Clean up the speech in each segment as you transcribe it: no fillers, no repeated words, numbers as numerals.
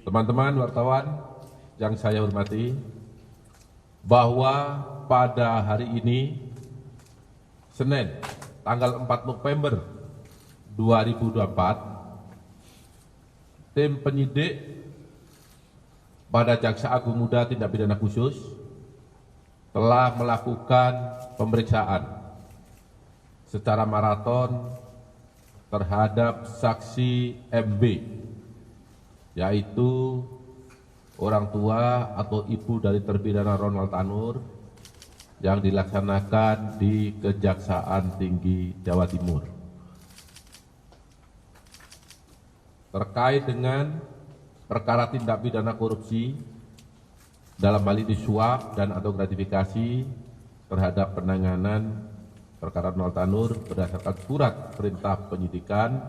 Teman-teman wartawan yang saya hormati, bahwa pada hari ini, Senin, tanggal 4 November 2024, tim penyidik pada Jaksa Agung Muda Tindak Pidana Khusus telah melakukan pemeriksaan secara maraton terhadap saksi MB, yaitu orang tua atau ibu dari terpidana Ronald Tanur yang dilaksanakan di Kejaksaan Tinggi Jawa Timur. Terkait dengan perkara tindak pidana korupsi dalam hal ini suap dan atau gratifikasi terhadap penanganan perkara Ronald Tanur berdasarkan surat perintah penyidikan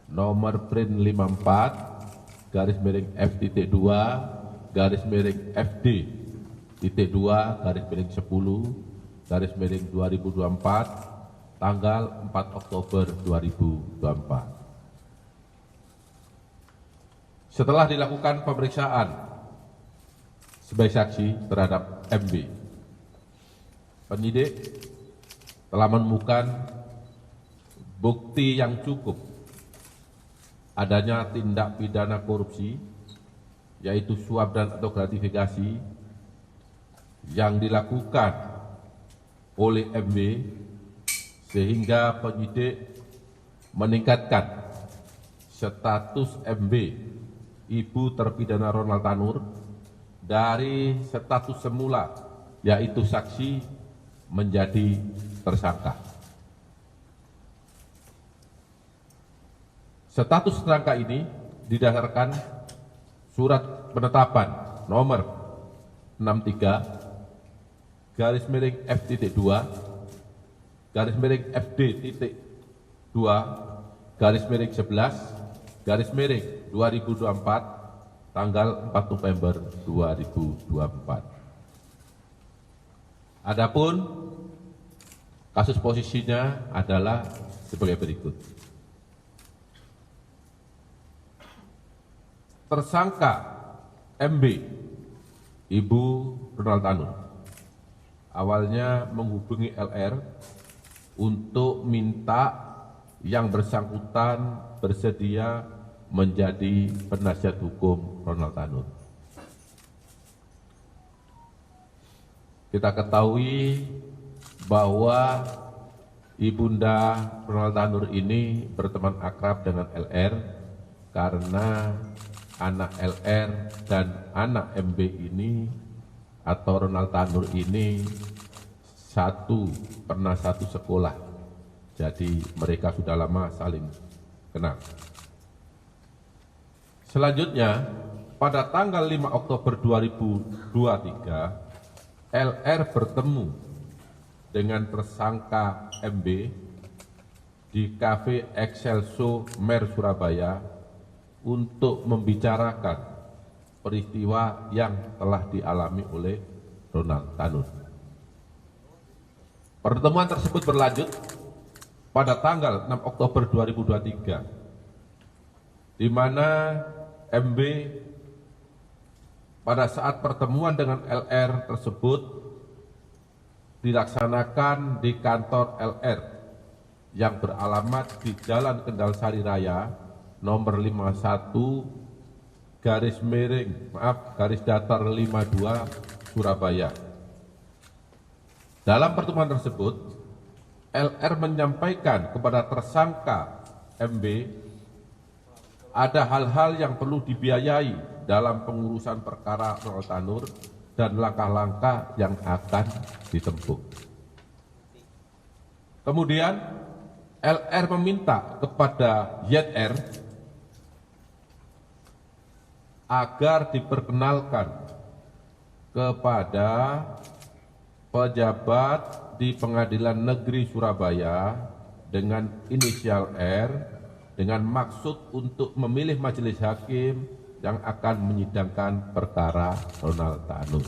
nomor Prin 54 /FD2/10/2024 tanggal 4 Oktober 2024. Setelah dilakukan pemeriksaan sebagai saksi terhadap MB, penyidik telah menemukan bukti yang cukup adanya tindak pidana korupsi, yaitu suap dan atau gratifikasi yang dilakukan oleh MB, sehingga penyidik meningkatkan status MB, ibu terpidana Ronald Tanur, dari status semula yaitu saksi menjadi tersangka. Status tersangka ini didasarkan surat penetapan nomor 63-F2/FD2/11/2024 tanggal 4 November 2024. Adapun kasus posisinya adalah sebagai berikut. Tersangka MB, ibu Ronald Tanur, awalnya menghubungi LR untuk minta yang bersangkutan bersedia menjadi penasihat hukum Ronald Tanur. Kita ketahui bahwa ibunda Ronald Tanur ini berteman akrab dengan LR karena anak LR dan anak MB ini atau Ronald Tanur ini pernah satu sekolah. Jadi mereka sudah lama saling kenal. Selanjutnya, pada tanggal 5 Oktober 2023, LR bertemu dengan tersangka MB di Cafe Excelso Mer Surabaya untuk membicarakan peristiwa yang telah dialami oleh Ronald Tanur. Pertemuan tersebut berlanjut pada tanggal 6 Oktober 2023, di mana MB pada saat pertemuan dengan LR tersebut dilaksanakan di kantor LR yang beralamat di Jalan Kendal Sari Raya nomor 51-52 Surabaya. Dalam pertemuan tersebut, LR menyampaikan kepada tersangka MB ada hal-hal yang perlu dibiayai dalam pengurusan perkara Ronald Tanur dan langkah-langkah yang akan ditempuh. Kemudian LR meminta kepada YR agar diperkenalkan kepada pejabat di Pengadilan Negeri Surabaya dengan inisial R dengan maksud untuk memilih majelis hakim yang akan menyidangkan perkara Ronald Tanur.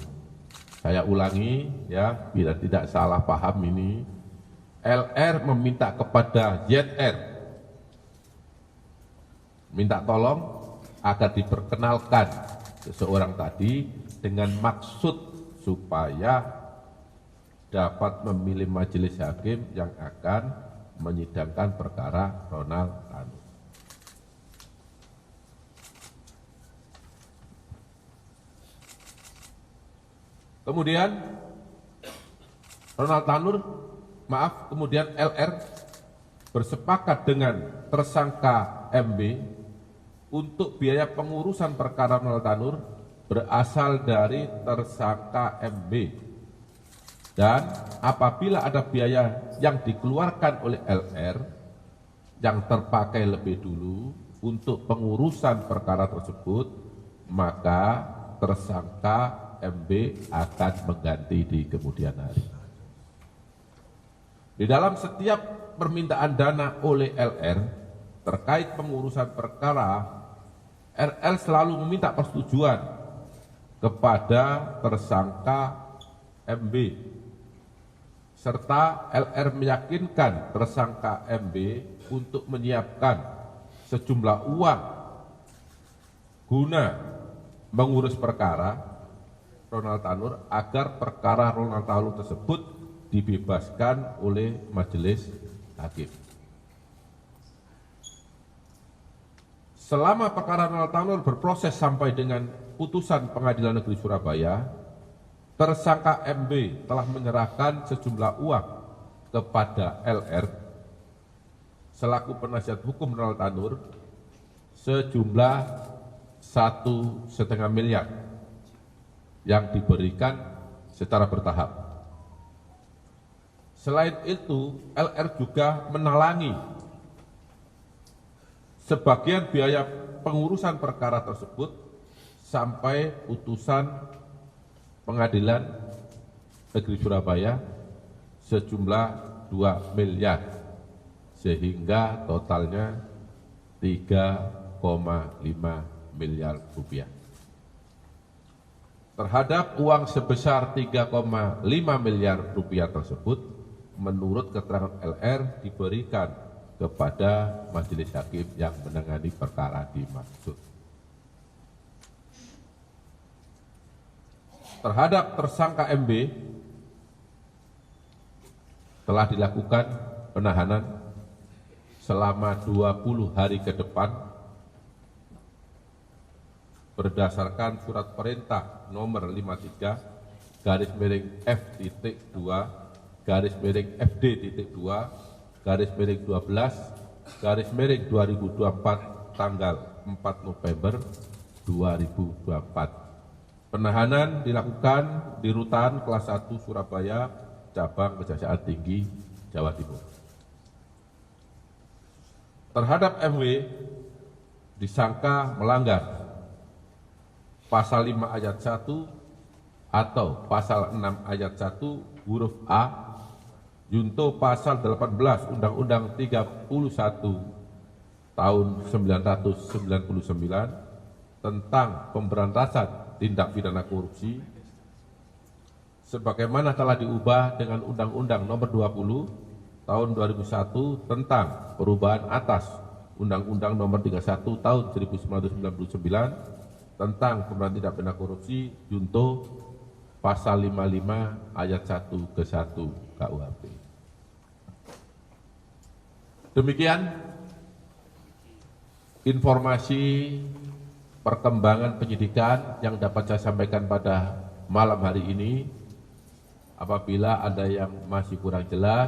Saya ulangi ya, bila tidak salah paham ini, LR meminta kepada ZR minta tolong agar diperkenalkan seseorang tadi dengan maksud supaya dapat memilih majelis hakim yang akan menyidangkan perkara Ronald Tanur. Kemudian Ronald Tanur, kemudian LR bersepakat dengan tersangka MB untuk biaya pengurusan perkara Ronald Tanur berasal dari tersangka MB. Dan apabila ada biaya yang dikeluarkan oleh LR yang terpakai lebih dulu untuk pengurusan perkara tersebut, maka tersangka MB akan mengganti di kemudian hari. Di dalam setiap permintaan dana oleh LR terkait pengurusan perkara, RL selalu meminta persetujuan kepada tersangka MB, serta LR meyakinkan tersangka MB untuk menyiapkan sejumlah uang guna mengurus perkara Ronald Tanur agar perkara Ronald Tanur tersebut dibebaskan oleh majelis hakim. Selama perkara Ronald Tanur berproses sampai dengan putusan Pengadilan Negeri Surabaya, tersangka MB telah menyerahkan sejumlah uang kepada LR selaku penasihat hukum Ronald Tanur sejumlah 1,5 miliar yang diberikan secara bertahap. Selain itu, LR juga menalangi sebagian biaya pengurusan perkara tersebut sampai putusan Pengadilan Negeri Surabaya sejumlah 2 miliar, sehingga totalnya 3,5 miliar rupiah. Terhadap uang sebesar 3,5 miliar rupiah tersebut, menurut keterangan LR diberikan kepada majelis hakim yang menangani perkara dimaksud. Terhadap tersangka MB telah dilakukan penahanan selama 20 hari ke depan berdasarkan surat perintah nomor 53-F.2/FD.2/12/2024 tanggal 4 November 2024. Penahanan dilakukan di Rutan Kelas 1 Surabaya, Cabang Kejaksaan Tinggi, Jawa Timur. Terhadap MW disangka melanggar Pasal 5 Ayat 1 atau Pasal 6 Ayat 1 huruf A, junto Pasal 18 Undang-Undang 31 tahun 1999 tentang pemberantasan tindak pidana korupsi, sebagaimana telah diubah dengan Undang-Undang Nomor 20 Tahun 2001 tentang perubahan atas Undang-Undang Nomor 31 Tahun 1999 tentang pemberantasan tindak pidana korupsi, junto Pasal 55 Ayat 1 ke 1 KUHP. Demikian informasi perkembangan penyidikan yang dapat saya sampaikan pada malam hari ini. Apabila ada yang masih kurang jelas,